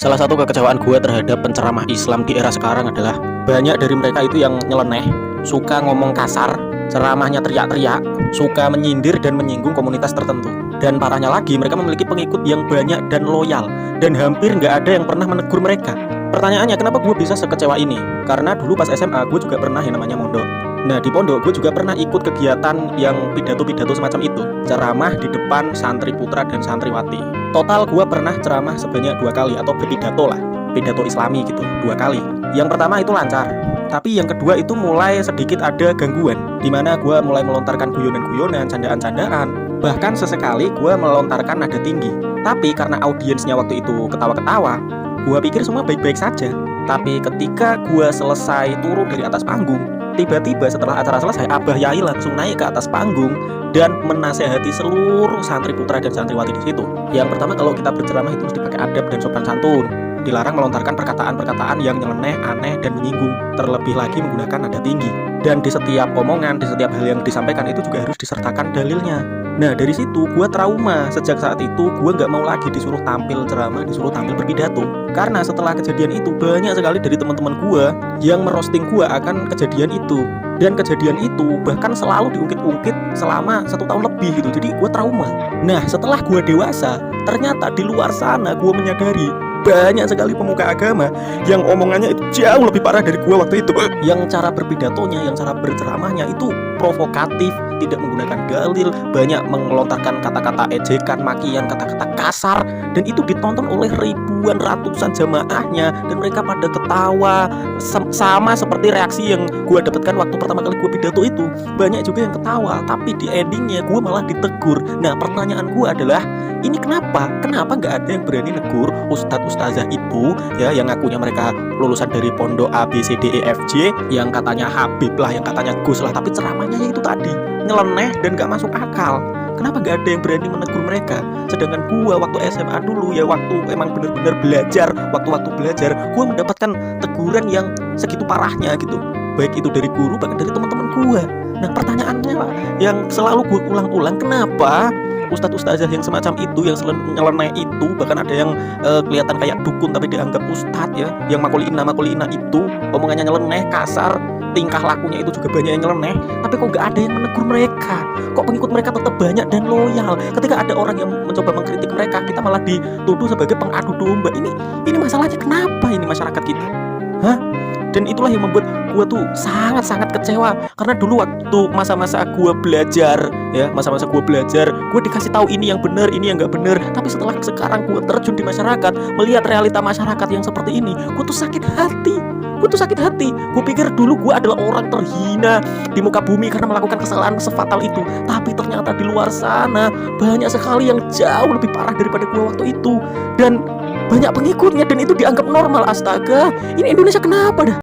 Salah satu kekecewaan gue terhadap penceramah Islam di era sekarang adalah banyak dari mereka itu yang nyeleneh, suka ngomong kasar, ceramahnya teriak-teriak, suka menyindir dan menyinggung komunitas tertentu. Dan parahnya lagi, mereka memiliki pengikut yang banyak dan loyal, dan hampir nggak ada yang pernah menegur mereka. Pertanyaannya, kenapa gue bisa sekecewa ini? Karena dulu pas SMA gue juga pernah yang namanya mondok. Nah, di pondok gue juga pernah ikut kegiatan yang pidato-pidato semacam itu, ceramah di depan santri putra dan santriwati. Total gue pernah ceramah sebanyak 2 kali atau berpidato lah, pidato islami gitu, 2 kali. Yang pertama itu lancar, tapi yang kedua itu mulai sedikit ada gangguan, dimana gue mulai melontarkan guyonan-guyonan, candaan-candaan, bahkan sesekali gue melontarkan nada tinggi. Tapi karena audiensnya waktu itu ketawa-ketawa, gue pikir semua baik-baik saja. Tapi ketika gue selesai turun dari atas panggung, tiba-tiba setelah acara selesai, Abah Yai langsung naik ke atas panggung dan menasehati seluruh santri putra dan santriwati di situ. Yang pertama, kalau kita berceramah itu mesti pakai adab dan sopan santun. Dilarang melontarkan perkataan-perkataan yang nyeleneh, aneh, dan menyinggung. Terlebih lagi menggunakan nada tinggi. Dan di setiap omongan, di setiap hal yang disampaikan itu juga harus disertakan dalilnya. Nah, dari situ gue trauma. Sejak saat itu gue gak mau lagi disuruh tampil ceramah, disuruh tampil berpidato. Karena setelah kejadian itu banyak sekali dari teman-teman gue yang merosting gue akan kejadian itu. Dan kejadian itu bahkan selalu diungkit-ungkit selama 1 tahun lebih gitu. Jadi gue trauma. Nah, setelah gue dewasa, ternyata di luar sana gue menyadari banyak sekali pemuka agama yang omongannya itu jauh lebih parah dari gua waktu itu. Yang cara berpidatonya, yang cara berceramahnya itu provokatif, tidak menggunakan dalil, banyak melontarkan kata-kata ejekan, makian, kata-kata kasar, dan itu ditonton oleh ribuan, ratusan jamaahnya, dan mereka pada ketawa sama seperti reaksi yang gua dapatkan waktu pertama kali gua pidato itu. Banyak juga yang ketawa, tapi di endingnya gua malah ditegur. Nah, pertanyaan gua adalah, ini kenapa nggak ada yang berani negur ustadzah itu ya, yang ngakunya mereka lulusan dari pondok A B C D E F J, yang katanya Habib lah, yang katanya Gus lah, tapi ceramahnya itu tadi nyeleneh dan gak masuk akal. Kenapa gak ada yang berani menegur mereka? Sedangkan gua waktu SMA dulu ya, waktu emang bener-bener belajar, waktu belajar gua mendapatkan teguran yang segitu parahnya gitu, baik itu dari guru bahkan dari teman-teman gua. Nah, pertanyaannya lah yang selalu gua ulang-ulang, kenapa ustadz-ustazah yang semacam itu, yang nyeleneh itu, bahkan ada yang kelihatan kayak dukun tapi dianggap ustadz ya, yang makulina itu omongannya nyeleneh, kasar, tingkah lakunya itu juga banyak yang nyeleneh, tapi kok gak ada yang menegur mereka? Kok pengikut mereka tetap banyak dan loyal? Ketika ada orang yang mencoba mengkritik mereka, kita malah dituduh sebagai pengadu domba. Ini masalahnya kenapa ini masyarakat kita? Hah? Dan itulah yang membuat gue tuh sangat-sangat kecewa. Karena dulu waktu masa-masa gue belajar ya, gue dikasih tahu ini yang benar, ini yang nggak benar. Tapi setelah sekarang gue terjun di masyarakat, melihat realita masyarakat yang seperti ini, gue tuh sakit hati. Gue pikir dulu gue adalah orang terhina di muka bumi karena melakukan kesalahan sefatal itu. Tapi ternyata di luar sana banyak sekali yang jauh lebih parah daripada gue waktu itu. Dan banyak pengikutnya dan itu dianggap normal. Astaga, ini Indonesia kenapa dah?